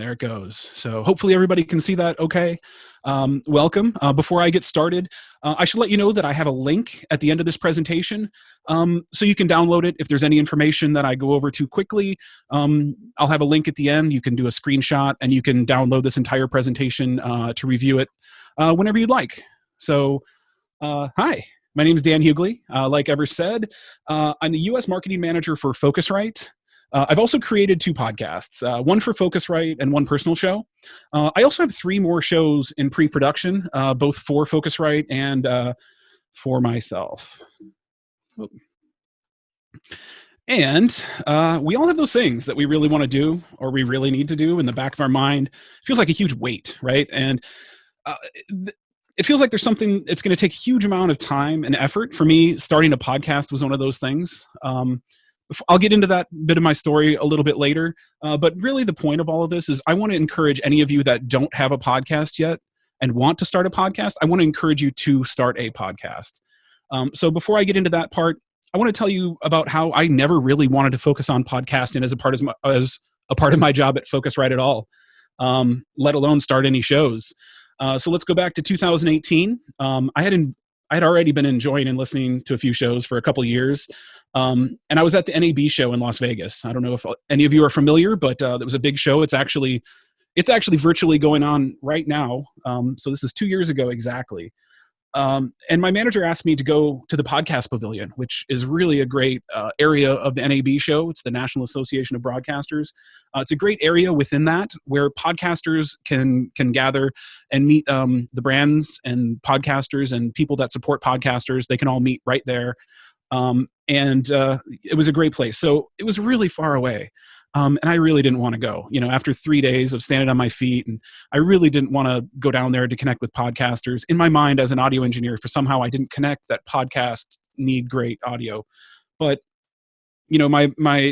there it goes. So hopefully everybody can see that okay. Welcome. Before I get started, I should let you know that I have a link at the end of this presentation, so you can download it. If there's any information that I go over too quickly, I'll have a link at the end. You can do a screenshot and you can download this entire presentation to review it whenever you'd like. So hi, my name is Dan Hughley. Like Ever said, I'm the US Marketing Manager for Focusrite. I've also created 2 podcasts, one for Focusrite and one personal show. I also have 3 more shows in pre-production, both for Focusrite and for myself. And we all have those things that we really want to do or we really need to do in the back of our mind. It feels like a huge weight, right? And it feels like there's something, it's going to take a huge amount of time and effort. For me, starting a podcast was one of those things. I'll get into that bit of my story a little bit later, but really the point of all of this is I want to encourage any of you that don't have a podcast yet and want to start a podcast. I want to encourage you to start a podcast. So before I get into that part, I want to tell you about how I never really wanted to focus on podcasting as a part of my job at Focusrite at all, let alone start any shows. So let's go back to 2018. I had already been enjoying and listening to a few shows for a couple of years. And I was at the NAB show in Las Vegas. I don't know if any of you are familiar, but it was a big show. It's actually virtually going on right now. So this is 2 years ago exactly. And my manager asked me to go to the podcast pavilion, which is really a great area of the NAB show. It's the National Association of Broadcasters. It's a great area within that where podcasters can gather and meet the brands and podcasters and people that support podcasters. They can all meet right there. And it was a great place. So it was really far away. And I really didn't want to go, after 3 days of standing on my feet, and I really didn't want to go down there to connect with podcasters. In my mind as an audio engineer, for somehow I didn't connect that podcasts need great audio. But, my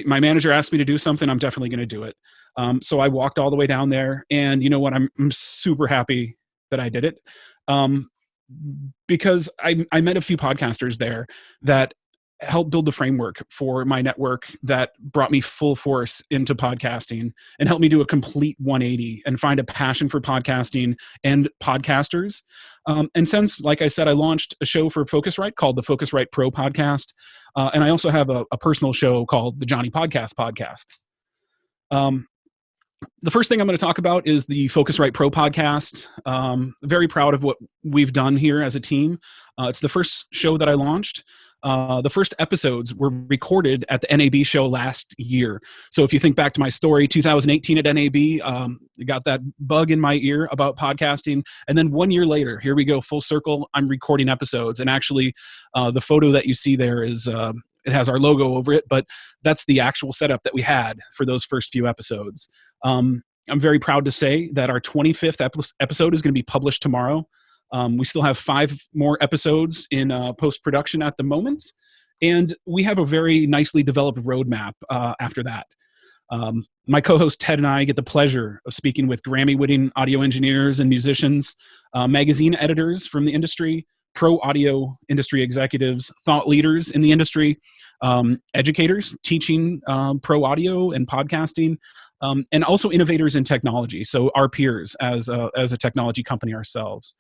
manager asked me to do something, I'm definitely going to do it. So I walked all the way down there, and you know what? I'm super happy that I did it. Because I met a few podcasters there that helped build the framework for my network that brought me full force into podcasting and helped me do a complete 180 and find a passion for podcasting and podcasters. And since, like I said, I launched a show for Focusrite called the Focusrite Pro Podcast. And I also have a personal show called the Johnny Podcast. The first thing I'm going to talk about is the Focusrite Pro Podcast. Very proud of what we've done here as a team. It's the first show that I launched. The first episodes were recorded at the NAB show last year. So if you think back to my story, 2018 at NAB, got that bug in my ear about podcasting. And then 1 year later, here we go, full circle, I'm recording episodes. And actually, the photo that you see there is, it has our logo over it, but that's the actual setup that we had for those first few episodes. I'm very proud to say that our 25th episode is going to be published tomorrow. We still have 5 more episodes in post-production at the moment, and we have a very nicely developed roadmap after that. My co-host Ted and I get the pleasure of speaking with Grammy-winning audio engineers and musicians, magazine editors from the industry, pro audio industry executives, thought leaders in the industry, educators teaching pro audio and podcasting, and also innovators in technology, so our peers as a technology company ourselves.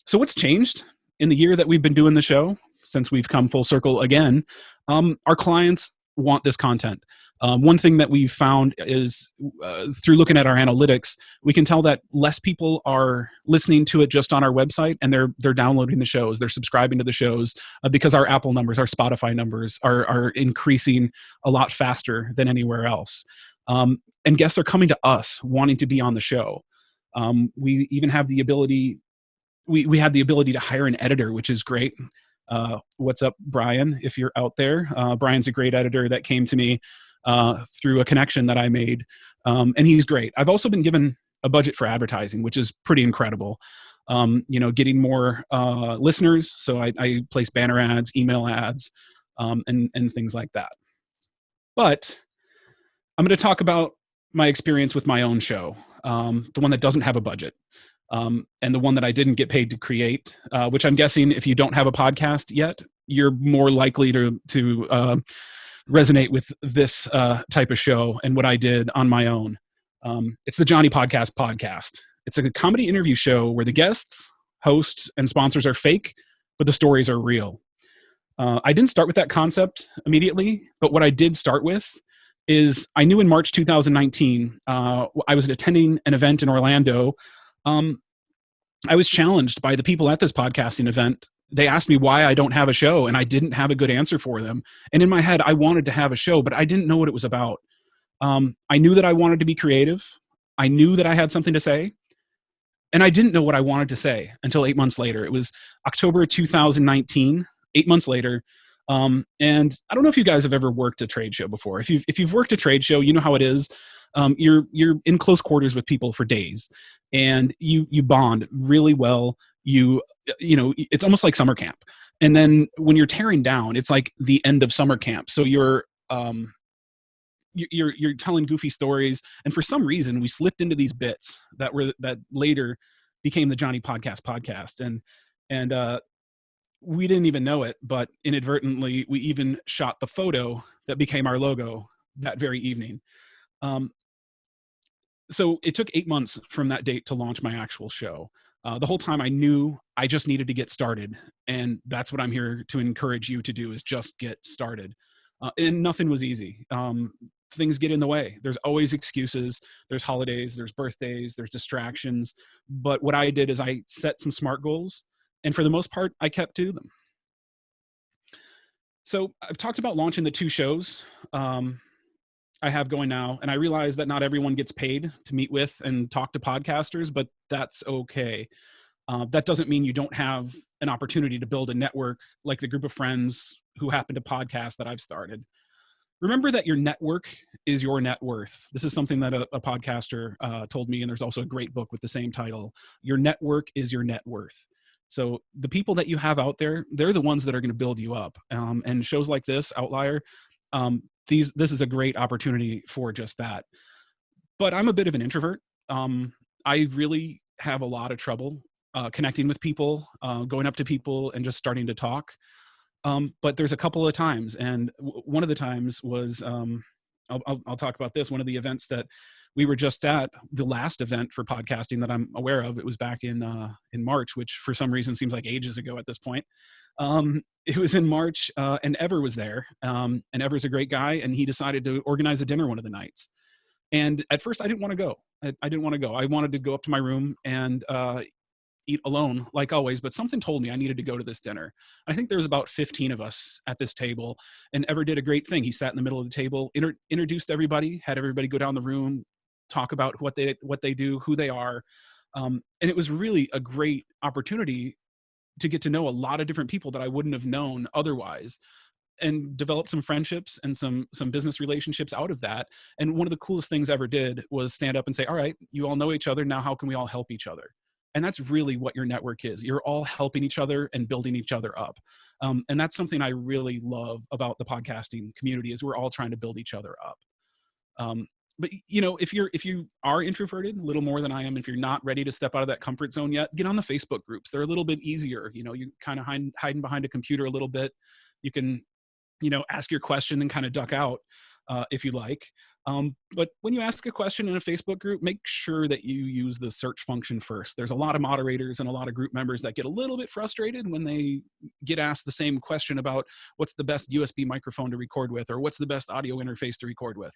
So what's changed in the year that we've been doing the show since we've come full circle again? Our clients want this content. One thing that we've found is through looking at our analytics, we can tell that less people are listening to it just on our website, and they're downloading the shows, they're subscribing to the shows because our Apple numbers, our Spotify numbers are increasing a lot faster than anywhere else. And guests are coming to us wanting to be on the show. We even have the ability. We had the ability to hire an editor, which is great. What's up, Brian, if you're out there? Brian's a great editor that came to me through a connection that I made, and he's great. I've also been given a budget for advertising, which is pretty incredible. Getting more listeners, so I place banner ads, email ads, and things like that. But I'm going to talk about my experience with my own show, the one that doesn't have a budget. And the one that I didn't get paid to create, which I'm guessing if you don't have a podcast yet, you're more likely to resonate with this type of show and what I did on my own. It's the Johnny Podcast. It's a comedy interview show where the guests, hosts, and sponsors are fake, but the stories are real. I didn't start with that concept immediately, but what I did start with is I knew in March 2019, I was attending an event in Orlando. I was challenged by the people at this podcasting event. They asked me why I don't have a show, and I didn't have a good answer for them. And in my head, I wanted to have a show, but I didn't know what it was about. I knew that I wanted to be creative. I knew that I had something to say, and I didn't know what I wanted to say until 8 months later. It was October 2019, 8 months later. And I don't know if you guys have ever worked a trade show before. If you've worked a trade show, you know how it is. You're in close quarters with people for days, and you bond really well. You know, it's almost like summer camp. And then when you're tearing down, it's like the end of summer camp. So you're telling goofy stories, and for some reason we slipped into these bits that later became the Johnny Podcast. And we didn't even know it, but inadvertently we even shot the photo that became our logo that very evening. So it took 8 months from that date to launch my actual show. The whole time I knew I just needed to get started, and that's what I'm here to encourage you to do, is just get started. And nothing was easy. Things get in the way. There's always excuses. There's holidays, there's birthdays, there's distractions. But what I did is I set some SMART goals, and for the most part, I kept to them. So I've talked about launching the 2 shows I have going now, and I realize that not everyone gets paid to meet with and talk to podcasters, but that's okay. That doesn't mean you don't have an opportunity to build a network like the group of friends who happen to podcast that I've started. Remember that your network is your net worth. This is something that a podcaster told me, and there's also a great book with the same title. Your network is your net worth. So the people that you have out there, they're the ones that are going to build you up. And shows like this, Outlier, this is a great opportunity for just that. But I'm a bit of an introvert. I really have a lot of trouble connecting with people, going up to people and just starting to talk. But there's a couple of times, and one of the times was, I'll talk about this. One of the events that we were just at, the last event for podcasting that I'm aware of, it was back in March, which for some reason seems like ages ago at this point. It was in March, and Ever was there. And Ever's a great guy, and he decided to organize a dinner one of the nights. And at first I didn't want to go. I didn't want to go. I wanted to go up to my room and eat alone, like always, but something told me I needed to go to this dinner. I think there was about 15 of us at this table, and Ever did a great thing. He sat in the middle of the table, introduced everybody, had everybody go down the room, talk about what they do, who they are. And it was really a great opportunity to get to know a lot of different people that I wouldn't have known otherwise, and develop some friendships and some business relationships out of that. And one of the coolest things Ever did was stand up and say, all right, you all know each other. Now, how can we all help each other? And that's really what your network is. You're all helping each other and building each other up. And that's something I really love about the podcasting community, is we're all trying to build each other up. But you know, if you are introverted a little more than I am, if you're not ready to step out of that comfort zone yet, get on the Facebook groups. They're a little bit easier. You know, you kind of hiding behind a computer a little bit. You can, you know, ask your question and kind of duck out if you like. But when you ask a question in a Facebook group, make sure that you use the search function first. There's a lot of moderators and a lot of group members that get a little bit frustrated when they get asked the same question about what's the best USB microphone to record with, or what's the best audio interface to record with.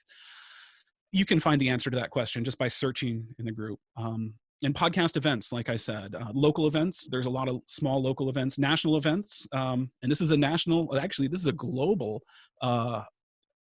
You can find the answer to that question just by searching in the group. And podcast events, like I said, local events, there's a lot of small local events, national events. And this is a global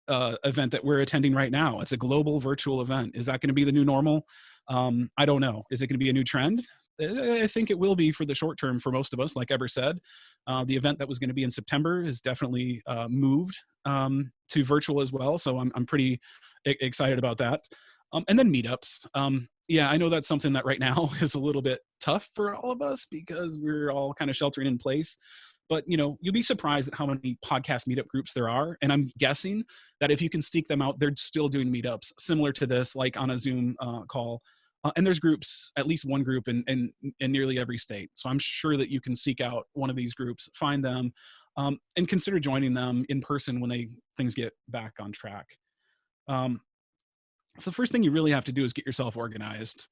event that we're attending right now. It's a global virtual event. Is that going to be the new normal? I don't know. Is it going to be a new trend? I think it will be for the short term for most of us. Like Ever said, the event that was going to be in September is definitely moved to virtual as well. So I'm pretty excited about that. And then meetups. Yeah, I know that's something that right now is a little bit tough for all of us because we're all kind of sheltering in place. But, you know, you'll be surprised at how many podcast meetup groups there are. And I'm guessing that if you can seek them out, they're still doing meetups similar to this, like on a Zoom call. And there's groups, at least one group in nearly every state. So I'm sure that you can seek out one of these groups, find them, and consider joining them in person when things get back on track. So the first thing you really have to do is get yourself organized.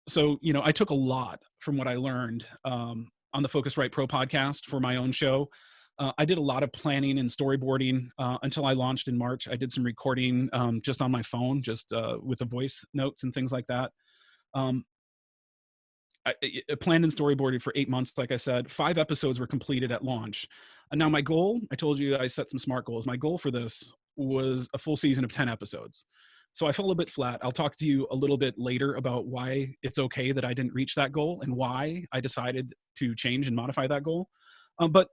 So, I took a lot from what I learned on the Focusrite Pro podcast for my own show. I did a lot of planning and storyboarding until I launched in March. I did some recording just on my phone, just with the voice notes and things like that. Um, I planned and storyboarded for 8 months. Like I said, 5 episodes were completed at launch. And now my goal, I told you I set some SMART goals. My goal for this was a full season of 10 episodes. So I fell a bit flat. I'll talk to you a little bit later about why it's okay that I didn't reach that goal and why I decided to change and modify that goal. But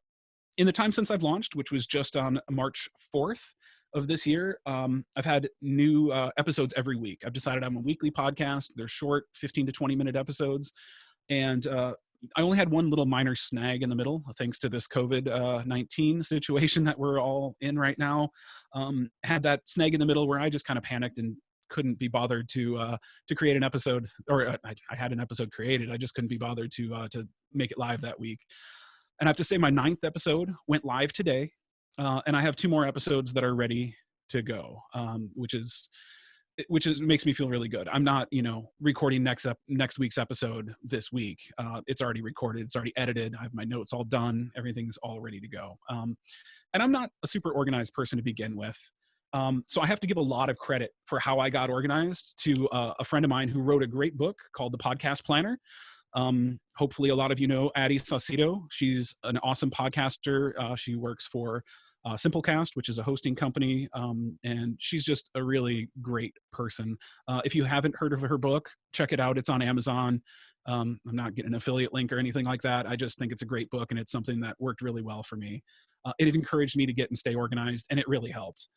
in the time since I've launched, which was just on March 4th of this year, I've had new episodes every week. I've decided I'm a weekly podcast. They're short, 15 to 20-minute episodes. And I only had one little minor snag in the middle, thanks to this COVID-19 situation that we're all in right now. Had that snag in the middle where I just kind of panicked and couldn't be bothered to create an episode, or I had an episode created. I just couldn't be bothered to make it live that week. And I have to say my 9th episode went live today, and I have 2 more episodes that are ready to go, which makes me feel really good. I'm not, recording next week's episode this week. It's already recorded. It's already edited. I have my notes all done. Everything's all ready to go. And I'm not a super organized person to begin with. So I have to give a lot of credit for how I got organized to a friend of mine who wrote a great book called The Podcast Planner. Hopefully a lot of you know Addie Saucedo. She's an awesome podcaster. She works for Simplecast, which is a hosting company, and she's just a really great person. If you haven't heard of her book, check it out. It's on Amazon. I'm not getting an affiliate link or anything like that. I just think it's a great book, and it's something that worked really well for me. It encouraged me to get and stay organized, and it really helped.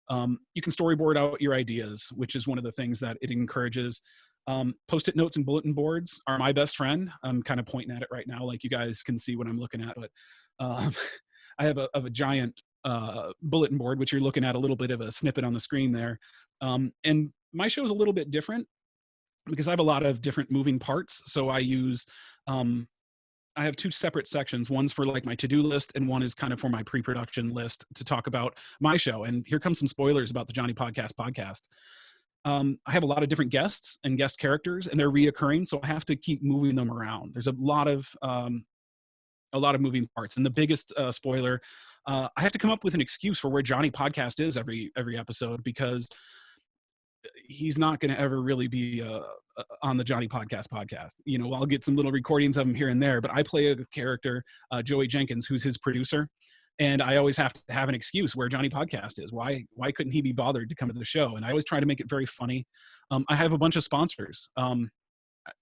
You can storyboard out your ideas, which is one of the things that it encourages. Post-it notes and bulletin boards are my best friend. I'm kind of pointing at it right now, like you guys can see what I'm looking at, but I have a giant bulletin board, which you're looking at a little bit of a snippet on the screen there. And my show is a little bit different because I have a lot of different moving parts. So I have 2 separate sections. One's for like my to-do list, and one is kind of for my pre-production list to talk about my show. And here comes some spoilers about the Johnny podcast. I have a lot of different guests and guest characters, and they're reoccurring, so I have to keep moving them around. There's a lot of moving parts, and the biggest spoiler, I have to come up with an excuse for where Johnny podcast is every episode, because he's not going to ever really be on the Johnny podcast. I'll get some little recordings of him here and there, but I play a character, Joey Jenkins, who's his producer. And I always have to have an excuse where Johnny podcast is. Why couldn't he be bothered to come to the show? And I always try to make it very funny. I have a bunch of sponsors.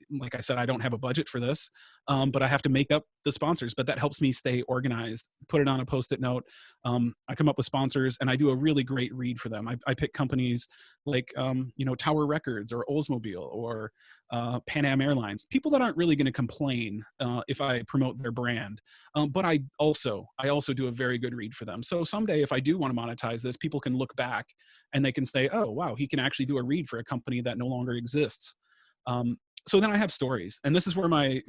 Like I said, I don't have a budget for this, but I have to make up the sponsors. But that helps me stay organized, put it on a Post-it note. I come up with sponsors, and I do a really great read for them. I pick companies like, Tower Records or Oldsmobile or Pan Am Airlines, people that aren't really going to complain if I promote their brand. But I also do a very good read for them. So someday, if I do want to monetize this, people can look back and they can say, oh, wow, he can actually do a read for a company that no longer exists. So then I have stories, and this is where my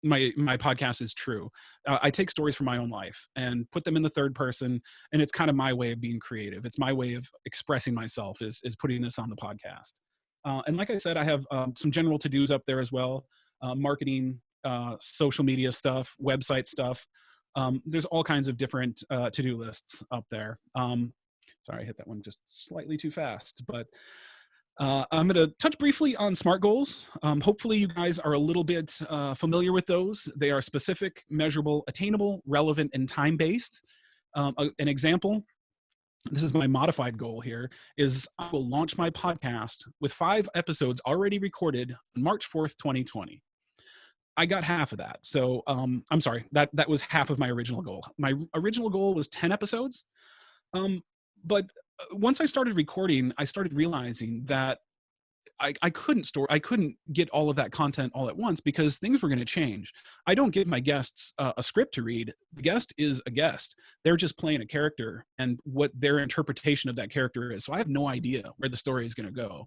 podcast is true. I take stories from my own life and put them in the third person, and it's kind of my way of being creative. It's my way of expressing myself is putting this on the podcast. And like I said, I have some general to-dos up there as well, marketing, social media stuff, website stuff. There's all kinds of different to-do lists up there. Sorry, I hit that one just slightly too fast, but I'm going to touch briefly on SMART goals. Hopefully you guys are a little bit familiar with those. They are specific, measurable, attainable, relevant, and time-based. An example, this is my modified goal here, is I will launch my podcast with 5 episodes already recorded on March 4th, 2020. I got half of that. So I'm sorry, that was half of my original goal. My original goal was 10 episodes. But once I started recording, I started realizing that I couldn't get all of that content all at once because things were going to change. I don't give my guests a script to read. The guest is a guest. They're just playing a character and what their interpretation of that character is. So I have no idea where the story is going to go.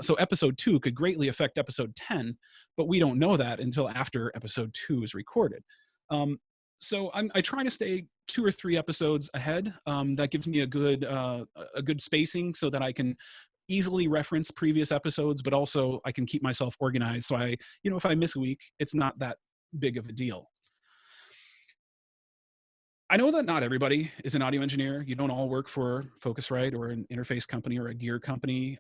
So episode 2 could greatly affect episode 10, but we don't know that until after episode 2 is recorded. So I try to stay 2 or 3 episodes ahead. That gives me a good spacing so that I can easily reference previous episodes, but also I can keep myself organized. So if I miss a week, it's not that big of a deal. I know that not everybody is an audio engineer. You don't all work for Focusrite or an interface company or a gear company.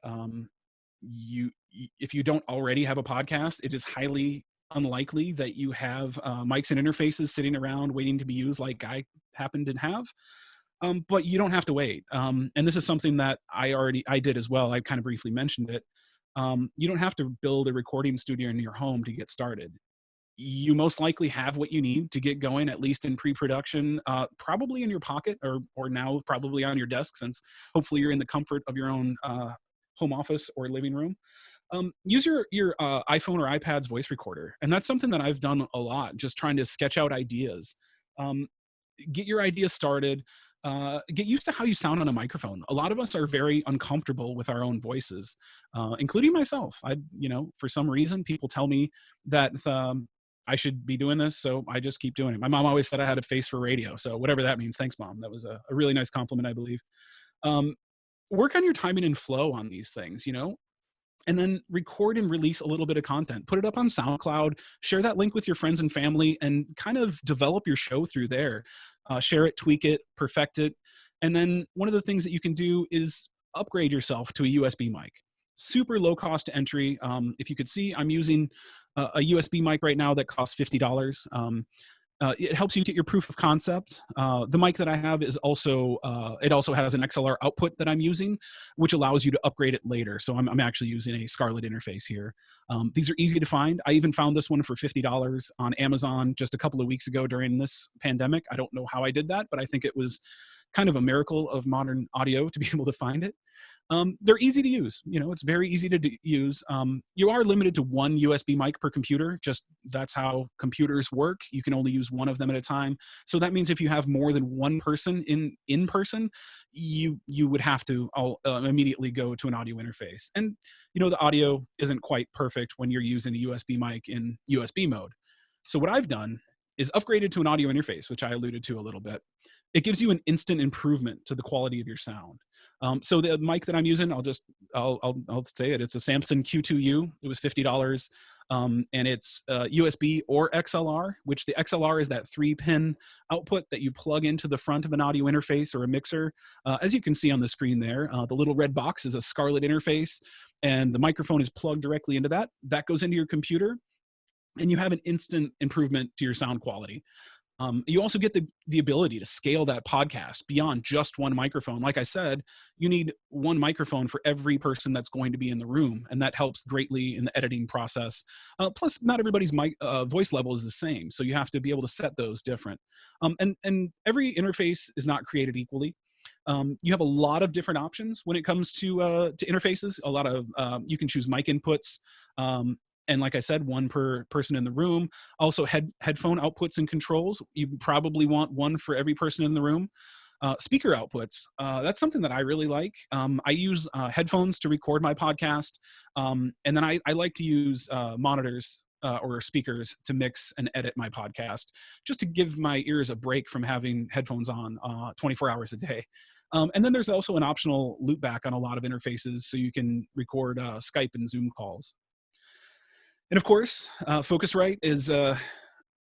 If you don't already have a podcast, it is highly unlikely that you have mics and interfaces sitting around waiting to be used like I happen to have. But you don't have to wait. And this is something that I did as well. I kind of briefly mentioned it. You don't have to build a recording studio in your home to get started. You most likely have what you need to get going, at least in pre-production, probably in your pocket or now probably on your desk, since hopefully you're in the comfort of your own home office or living room. Use your iPhone or iPad's voice recorder. And that's something that I've done a lot, just trying to sketch out ideas. Get your ideas started. Get used to how you sound on a microphone. A lot of us are very uncomfortable with our own voices, including myself. For some reason, people tell me that I should be doing this, so I just keep doing it. My mom always said I had a face for radio, so whatever that means. Thanks, Mom. That was a really nice compliment, I believe. Work on your timing and flow on these things, and then record and release a little bit of content. Put it up on SoundCloud, share that link with your friends and family, and kind of develop your show through there. Share it, tweak it, perfect it. And then one of the things that you can do is upgrade yourself to a USB mic. Super low cost entry. If you could see, I'm using a USB mic right now that costs $50. It helps you get your proof of concept. The mic that I have is also, it also has an XLR output that I'm using, which allows you to upgrade it later. So I'm actually using a Scarlett interface here. These are easy to find. I even found this one for $50 on Amazon just a couple of weeks ago during this pandemic. I don't know how I did that, but I think it was kind of a miracle of modern audio to be able to find it. They're easy to use. It's very easy to use. You are limited to one USB mic per computer. Just that's how computers work. You can only use one of them at a time. So that means if you have more than one person in person, you would have to immediately go to an audio interface. And the audio isn't quite perfect when you're using a USB mic in USB mode. So what I've done is upgraded to an audio interface, which I alluded to a little bit. It gives you an instant improvement to the quality of your sound. So the mic that I'm using, I'll say it. It's a Samson Q2U. It was $50, and it's USB or XLR. Which the XLR is that 3-pin output that you plug into the front of an audio interface or a mixer. As you can see on the screen there, the little red box is a Scarlett interface, and the microphone is plugged directly into that. That goes into your computer, and you have an instant improvement to your sound quality. You also get the ability to scale that podcast beyond just one microphone. Like I said, you need one microphone for every person that's going to be in the room, and that helps greatly in the editing process. Plus, not everybody's voice level is the same, so you have to be able to set those different. And every interface is not created equally. You have a lot of different options when it comes to interfaces. A lot of you can choose mic inputs. And like I said, one per person in the room. Also headphone outputs and controls. You probably want one for every person in the room. Speaker outputs. That's something that I really like. I use headphones to record my podcast. And then I like to use monitors or speakers to mix and edit my podcast, just to give my ears a break from having headphones on 24 hours a day. And then there's also an optional loopback on a lot of interfaces, so you can record Skype and Zoom calls. And of course, Focusrite is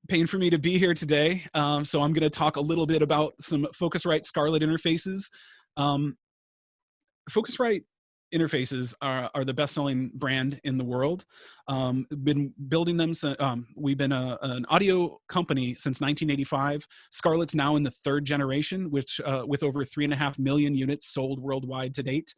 paying for me to be here today. So I'm going to talk a little bit about some Focusrite Scarlett interfaces. Focusrite interfaces are the best-selling brand in the world. Been building them. We've been an audio company since 1985. Scarlett's now in the 3rd generation, which with over 3.5 million units sold worldwide to date.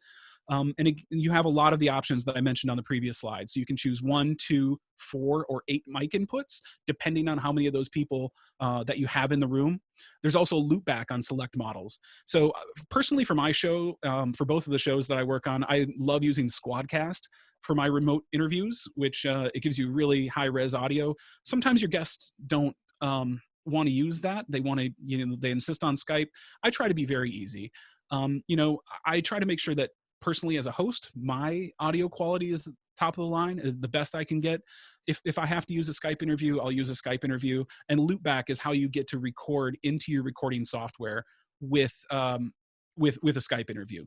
You have a lot of the options that I mentioned on the previous slide. So you can choose 1, 2, 4, or 8 mic inputs, depending on how many of those people that you have in the room. There's also loopback on select models. So personally for my show, for both of the shows that I work on, I love using Squadcast for my remote interviews, which it gives you really high-res audio. Sometimes your guests don't want to use that. They want to, they insist on Skype. I try to be very easy. I try to make sure that personally as a host, my audio quality is top of the line, is the best I can get. If I have to use a Skype interview, I'll use a Skype interview. And loopback is how you get to record into your recording software with with a Skype interview.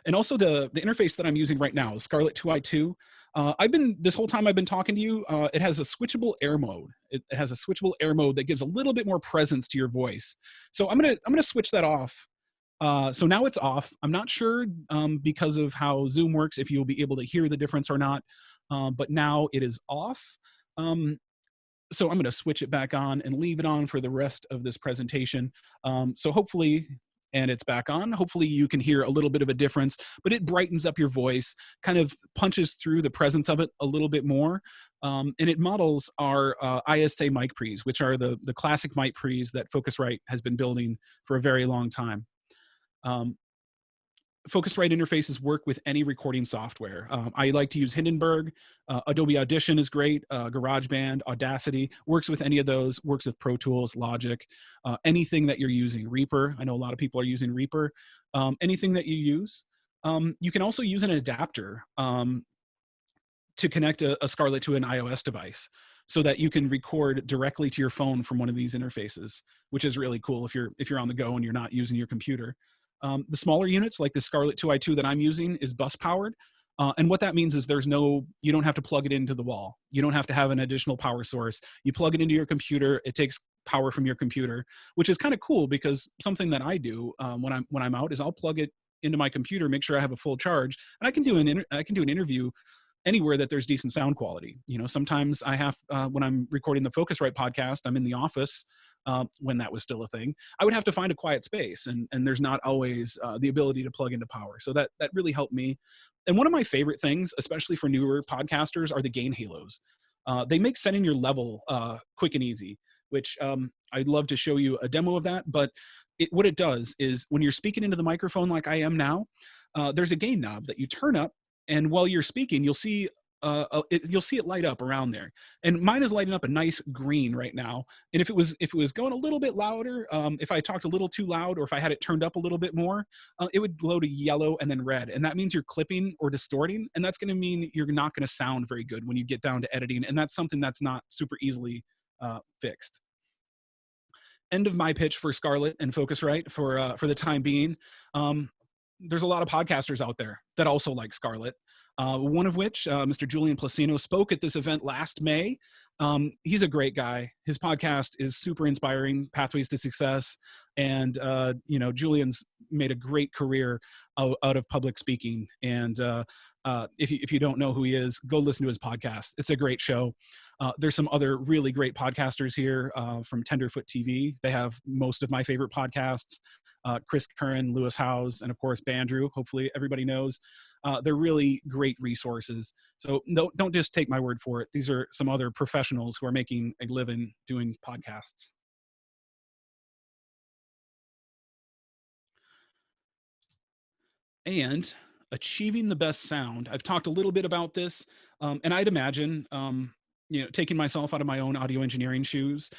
And also the interface that I'm using right now, Scarlett 2i2. This whole time I've been talking to you, it has a switchable air mode. It has a switchable air mode that gives a little bit more presence to your voice. So I'm gonna switch that off. So now it's off. I'm not sure because of how Zoom works if you'll be able to hear the difference or not. But now it is off. So I'm going to switch it back on and leave it on for the rest of this presentation. So hopefully, and it's back on, hopefully you can hear a little bit of a difference, but it brightens up your voice, kind of punches through the presence of it a little bit more. And it models our ISA mic pre's, which are the classic mic pre's that Focusrite has been building for a very long time. Focusrite interfaces work with any recording software. I like to use Hindenburg. Adobe Audition is great. GarageBand, Audacity works with any of those, works with Pro Tools, Logic, anything that you're using. Reaper, I know a lot of people are using Reaper. Anything that you use. You can also use an adapter to connect a Scarlett to an iOS device so that you can record directly to your phone from one of these interfaces, which is really cool if you're on the go and you're not using your computer. The smaller units, like the Scarlett 2i2 that I'm using, is bus powered. And what that means is you don't have to plug it into the wall. You don't have to have an additional power source. You plug it into your computer. It takes power from your computer, which is kind of cool because something that I do when I'm out is I'll plug it into my computer, make sure I have a full charge, and I can do an interview anywhere that there's decent sound quality. Sometimes I have, when I'm recording the Focusrite podcast, I'm in the office, when that was still a thing, I would have to find a quiet space, and there's not always the ability to plug into power. So that really helped me. And one of my favorite things, especially for newer podcasters, are the gain halos. They make setting your level quick and easy, which I'd love to show you a demo of that. But what it does is when you're speaking into the microphone like I am now, there's a gain knob that you turn up, and while you're speaking, you'll see it light up around there. And mine is lighting up a nice green right now. And if it was going a little bit louder, if I talked a little too loud, or if I had it turned up a little bit more, it would glow to yellow and then red. And that means you're clipping or distorting. And that's going to mean you're not going to sound very good when you get down to editing. And that's something that's not super easily fixed. End of my pitch for Scarlett and Focusrite for the time being. There's a lot of podcasters out there that also like Scarlett. One of which, Mr. Julian Placino, spoke at this event last May. He's a great guy. His podcast is super inspiring, Pathways to Success. And, Julian's made a great career out of public speaking. And if you don't know who he is, go listen to his podcast. It's a great show. There's some other really great podcasters here from Tenderfoot TV. They have most of my favorite podcasts. Chris Curran, Lewis Howes, and of course Bandrew. Hopefully everybody knows. They're really great resources. So don't just take my word for it. These are some other professionals who are making a living doing podcasts. And achieving the best sound. I've talked a little bit about this, and I'd imagine, taking myself out of my own audio engineering shoes,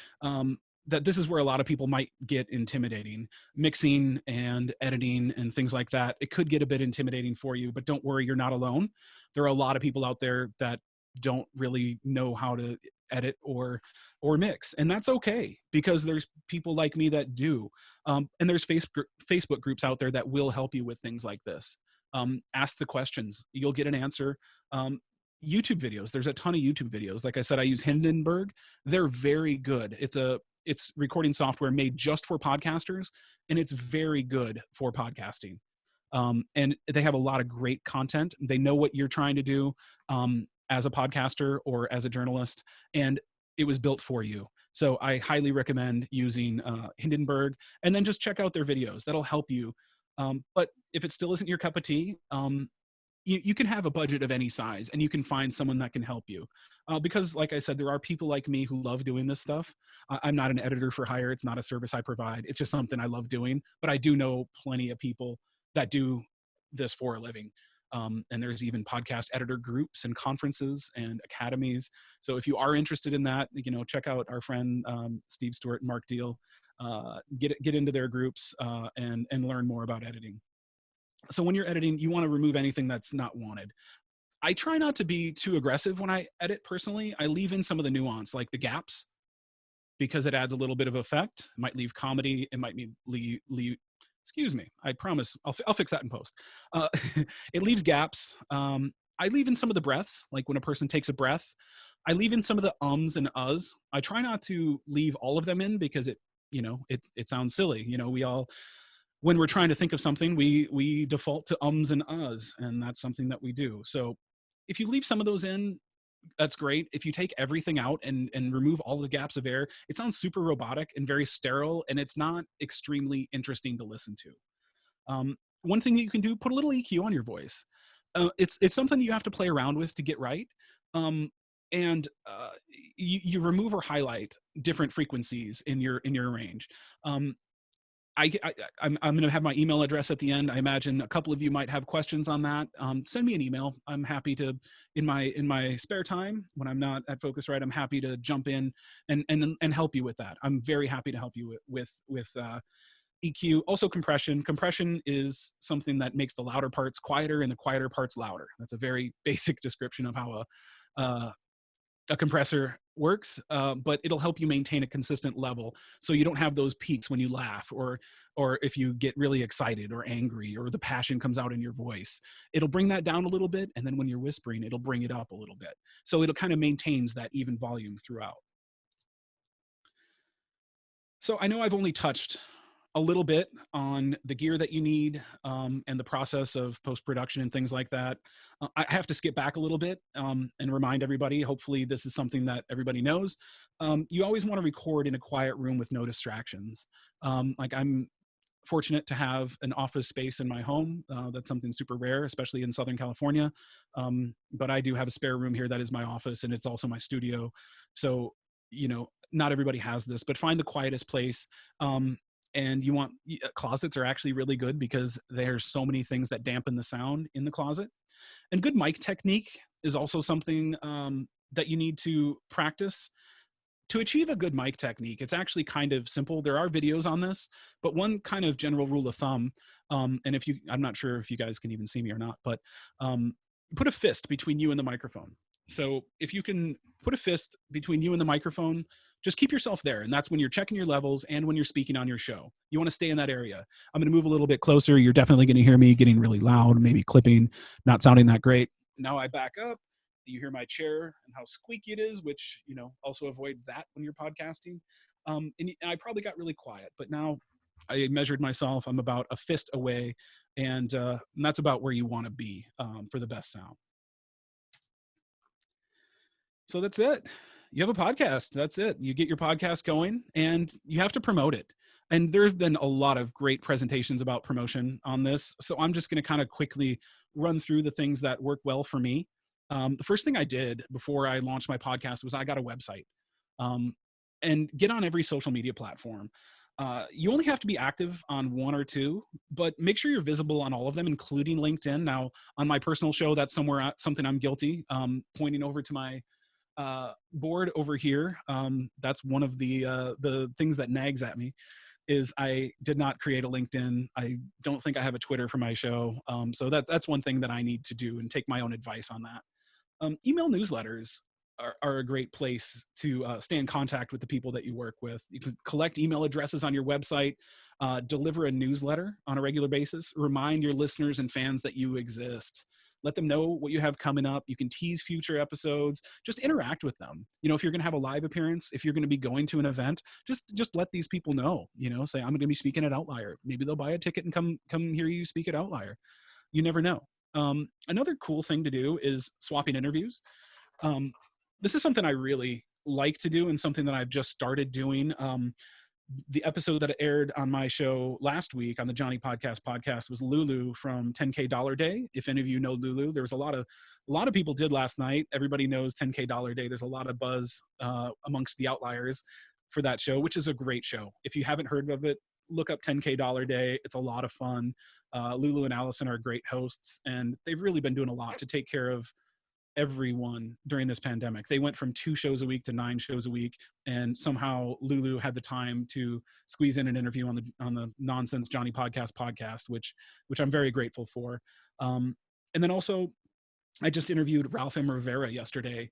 that this is where a lot of people might get intimidating. Mixing and editing and things like that, it could get a bit intimidating for you, but don't worry, you're not alone. There are a lot of people out there that don't really know how to edit or mix, and that's okay, because there's people like me that do. And there's Facebook groups out there that will help you with things like this. Ask the questions, you'll get an answer. YouTube videos, there's a ton of YouTube videos. Like I said, I use Hindenburg. They're very good. It's recording software made just for podcasters, and it's very good for podcasting. And they have a lot of great content. They know what you're trying to do as a podcaster or as a journalist, and it was built for you. So I highly recommend using Hindenburg, and then just check out their videos. That'll help you. But if it still isn't your cup of tea, you can have a budget of any size, and you can find someone that can help you. Because like I said, there are people like me who love doing this stuff. I'm not an editor for hire. It's not a service I provide. It's just something I love doing. But I do know plenty of people that do this for a living. And there's even podcast editor groups and conferences and academies. So if you are interested in that, check out our friend Steve Stewart and Mark Deal. Get into their groups and learn more about editing. So when you're editing, you want to remove anything that's not wanted. I try not to be too aggressive when I edit personally. I leave in some of the nuance, like the gaps, because it adds a little bit of effect. It might leave comedy. It might leave excuse me. I promise I'll fix that in post. Uh, it leaves gaps. I leave in some of the breaths, like when a person takes a breath. I leave in some of the ums and uhs. I try not to leave all of them in because it sounds silly. We all, when we're trying to think of something, we default to ums and uhs, and that's something that we do. So if you leave some of those in, that's great. If you take everything out and remove all the gaps of air, it sounds super robotic and very sterile, and it's not extremely interesting to listen to. One thing that you can do, put a little EQ on your voice. It's something you have to play around with to get right. And you remove or highlight different frequencies in your range. I'm going to have my email address at the end. I imagine a couple of you might have questions on that. Send me an email. I'm happy to, in my spare time when I'm not at Focusrite, I'm happy to jump in and help you with that. I'm very happy to help you with EQ. Also compression. Compression is something that makes the louder parts quieter and the quieter parts louder. That's a very basic description of how a compressor works, but it'll help you maintain a consistent level so you don't have those peaks when you laugh or if you get really excited or angry or the passion comes out in your voice. It'll bring that down a little bit, and then when you're whispering, it'll bring it up a little bit. So it'll kind of maintains that even volume throughout. So I know I've only touched a little bit on the gear that you need and the process of post-production and things like that. I have to skip back a little bit and remind everybody, hopefully this is something that everybody knows. You always want to record in a quiet room with no distractions. Like I'm fortunate to have an office space in my home. That's something super rare, especially in Southern California. But I do have a spare room here that is my office, and it's also my studio. So, not everybody has this, but find the quietest place. And closets are actually really good because there's so many things that dampen the sound in the closet. And good mic technique is also something that you need to practice. To achieve a good mic technique, it's actually kind of simple. There are videos on this, but one kind of general rule of thumb, and I'm not sure if you guys can even see me or not, but put a fist between you and the microphone. So if you can put a fist between you and the microphone, just keep yourself there. And that's when you're checking your levels and when you're speaking on your show. You want to stay in that area. I'm going to move a little bit closer. You're definitely going to hear me getting really loud, maybe clipping, not sounding that great. Now I back up. You hear my chair and how squeaky it is, which, also avoid that when you're podcasting. And I probably got really quiet, but now I measured myself. I'm about a fist away, and that's about where you want to be for the best sound. So that's it. You have a podcast. That's it. You get your podcast going and you have to promote it. And there's been a lot of great presentations about promotion on this. So I'm just going to kind of quickly run through the things that work well for me. The first thing I did before I launched my podcast was I got a website and get on every social media platform. You only have to be active on one or two, but make sure you're visible on all of them, including LinkedIn. Now, on my personal show, that's something I'm guilty. Pointing over to my board over here. That's one of the things that nags at me is I did not create a LinkedIn. I don't think I have a Twitter for my show. So that's one thing that I need to do and take my own advice on that. Email newsletters are a great place to stay in contact with the people that you work with. You can collect email addresses on your website, deliver a newsletter on a regular basis, remind your listeners and fans that you exist. Let them know what you have coming up. You can tease future episodes. Just interact with them. If you're going to have a live appearance, if you're going to be going to an event, just let these people know. Say I'm going to be speaking at Outlier. Maybe they'll buy a ticket and come hear you speak at Outlier. You never know. Another cool thing to do is swapping interviews. This is something I really like to do and something that I've just started doing. The episode that aired on my show last week on the Johnny podcast was Lulu from 10K Dollar Day. If any of you know Lulu, there was a lot of people did last night. Everybody knows 10K Dollar Day. There's a lot of buzz amongst the outliers for that show, which is a great show. If you haven't heard of it, look up 10K Dollar Day. It's a lot of fun. Lulu and Allison are great hosts, and they've really been doing a lot to take care of everyone during this pandemic. They went from 2 shows a week to 9 shows a week, and somehow Lulu had the time to squeeze in an interview on the Nonsense Johnny podcast, which I'm very grateful for. And then also I just interviewed Ralph M. Rivera yesterday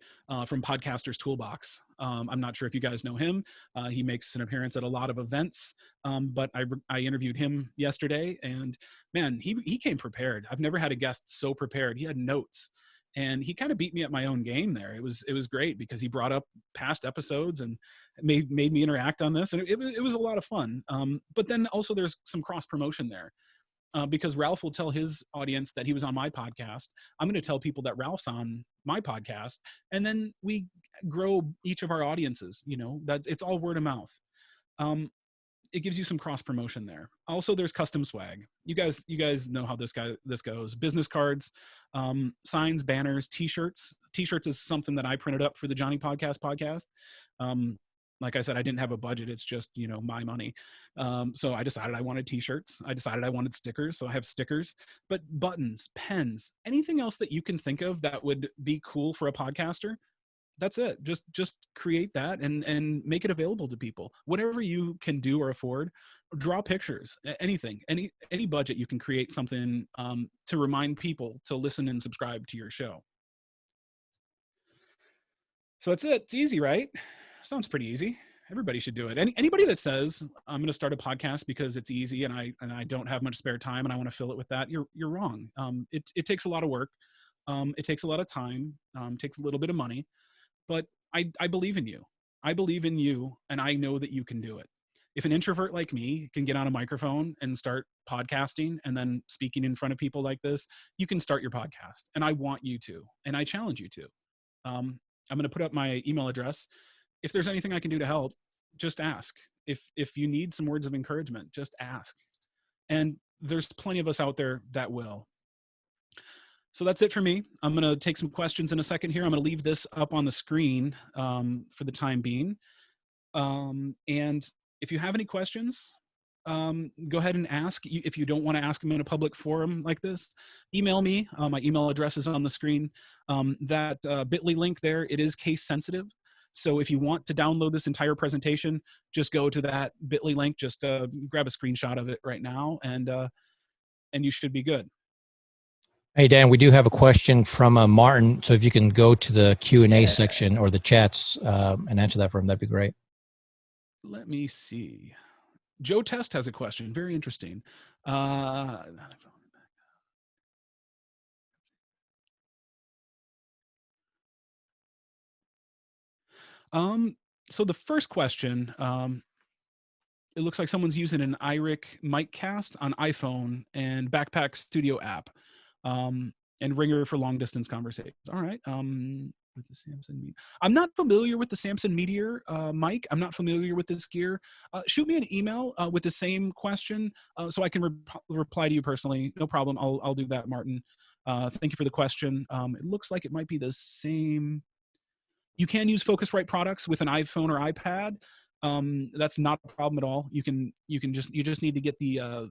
from Podcasters Toolbox. I'm not sure if you guys know him. He makes an appearance at a lot of events, but I interviewed him yesterday, and man, he came prepared. I've never had a guest so prepared. He had notes, and he kind of beat me at my own game there. It was great because he brought up past episodes and made me interact on this, and it was a lot of fun. But then also there's some cross promotion there. Because Ralph will tell his audience that he was on my podcast. I'm going to tell people that Ralph's on my podcast, and then we grow each of our audiences. That it's all word of mouth. It gives you some cross promotion there. Also, there's custom swag. You guys know how this goes. Business cards, signs, banners, t-shirts. T-shirts is something that I printed up for the Johnny podcast. Like I said, I didn't have a budget. It's just, my money. So I decided I wanted t-shirts. I decided I wanted stickers. So I have stickers, but buttons, pens, anything else that you can think of that would be cool for a podcaster. That's it. Just create that and make it available to people. Whatever you can do or afford, draw pictures, anything, any budget, you can create something to remind people to listen and subscribe to your show. So that's it. It's easy, right? Sounds pretty easy. Everybody should do it. Anybody that says I'm going to start a podcast because it's easy and I don't have much spare time and I want to fill it with that, you're wrong. It takes a lot of work. It takes a lot of time. Takes a little bit of money, but I believe in you. I believe in you, and I know that you can do it. If an introvert like me can get on a microphone and start podcasting and then speaking in front of people like this, you can start your podcast. And I want you to, and I challenge you to. I'm going to put up my email address. If there's anything I can do to help, just ask. If you need some words of encouragement, just ask. And there's plenty of us out there that will. So that's it for me. I'm going to take some questions in a second here. I'm going to leave this up on the screen for the time being. And if you have any questions, go ahead and ask. If you don't want to ask them in a public forum like this, email me. My email address is on the screen. That bit.ly link there, it is case sensitive. So if you want to download this entire presentation, just go to that bit.ly link, just grab a screenshot of it right now, and you should be good. Hey, Dan, we do have a question from Martin. So if you can go to the Q&A section or the chats and answer that for him, that'd be great. Let me see. Joe Test has a question. Very interesting. So the first question, it looks like someone's using an iRig MicCast on iPhone and Backpack Studio app, and Ringer for long distance conversations. All right. With the Samson Meteor. I'm not familiar with the Samson Meteor mic. I'm not familiar with this gear. Shoot me an email with the same question so I can reply to you personally. No problem. I'll do that, Martin. Thank you for the question. It looks like it might be the same. You can use Focusrite products with an iPhone or iPad. That's not a problem at all. You just need to get the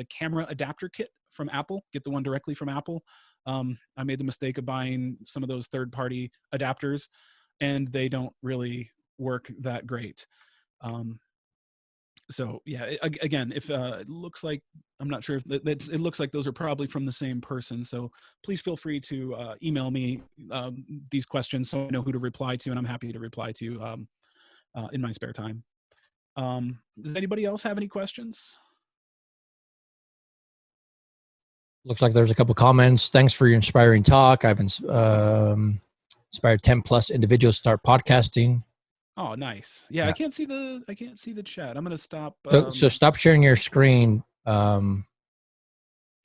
camera adapter kit from Apple. Get the one directly from Apple. I made the mistake of buying some of those third-party adapters, and they don't really work that great. So yeah, again, if it looks like, I'm not sure if it looks like those are probably from the same person. So please feel free to email me these questions so I know who to reply to, and I'm happy to reply to in my spare time. Does anybody else have any questions? Looks like there's a couple comments. Thanks for your inspiring talk. I've inspired 10 plus individuals to start podcasting. Oh, nice. Yeah. I can't see the chat. I'm going to stop. So stop sharing your screen. And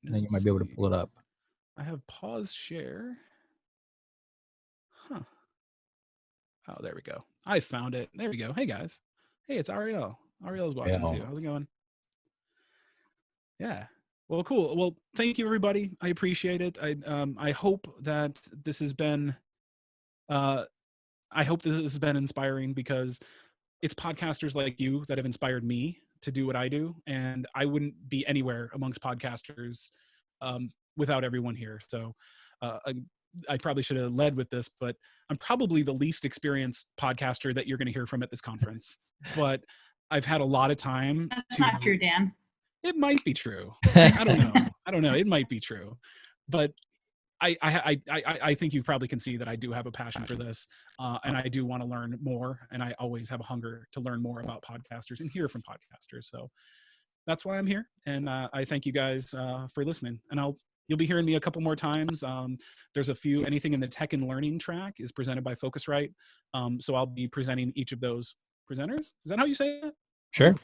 then you might be able to pull it up. I have pause share. Huh. Oh, there we go. I found it. There we go. Hey guys. Hey, it's Ariel. Ariel's watching too. How's it going? Yeah. Well, cool. Well, thank you, everybody. I appreciate it. I hope that this has been, inspiring, because it's podcasters like you that have inspired me to do what I do, and I wouldn't be anywhere amongst podcasters without everyone here. So I probably should have led with this, but I'm probably the least experienced podcaster that you're going to hear from at this conference. But I've had a lot of time. That's not true, Dan. It might be true. I don't know. It might be true. But I think you probably can see that I do have a passion for this, and I do want to learn more, and I always have a hunger to learn more about podcasters and hear from podcasters. So that's why I'm here, and I thank you guys for listening. And you'll be hearing me a couple more times. There's anything in the tech and learning track is presented by Focusrite, so I'll be presenting each of those presenters. Is that how you say it? Sure.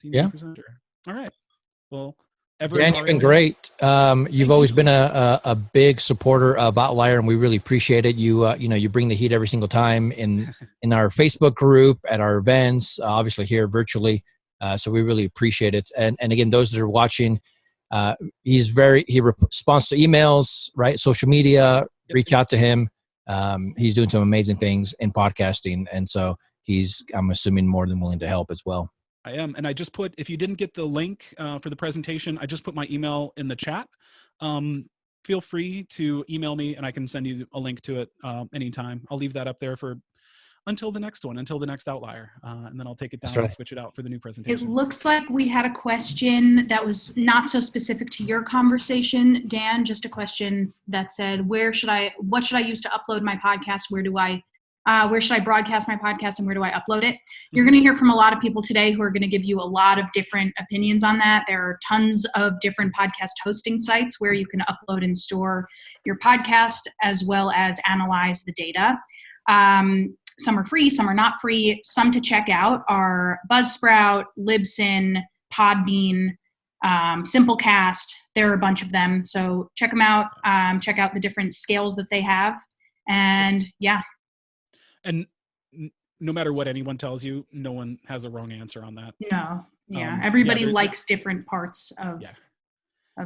Yeah. Presenter. All right. Well, Dan, you've been great. You've always been a big supporter of Outlier, and we really appreciate it. You bring the heat every single time in our Facebook group, at our events, obviously here virtually. So we really appreciate it. And again, those that are watching, he responds to emails, right? Social media, reach out to him. He's doing some amazing things in podcasting. And so I'm assuming, more than willing to help as well. I am. And I just if you didn't get the link for the presentation, I just put my email in the chat. Feel free to email me and I can send you a link to it anytime. I'll leave that up there until the next Outlier. And then I'll take it down and switch it out for the new presentation. It looks like we had a question that was not so specific to your conversation, Dan, just a question that said, what should I use to upload my podcast? Where should I broadcast my podcast, and where do I upload it? You're going to hear from a lot of people today who are going to give you a lot of different opinions on that. There are tons of different podcast hosting sites where you can upload and store your podcast, as well as analyze the data. Some are free, some are not free. Some to check out are Buzzsprout, Libsyn, Podbean, Simplecast. There are a bunch of them. So check them out. Check out the different scales that they have. And yeah. And no matter what anyone tells you, no one has a wrong answer on that. No. Yeah. Everybody likes different parts of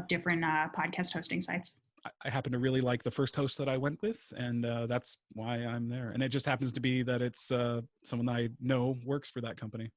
different podcast hosting sites. I happen to really like the first host that I went with, and that's why I'm there. And it just happens to be that it's someone I know works for that company.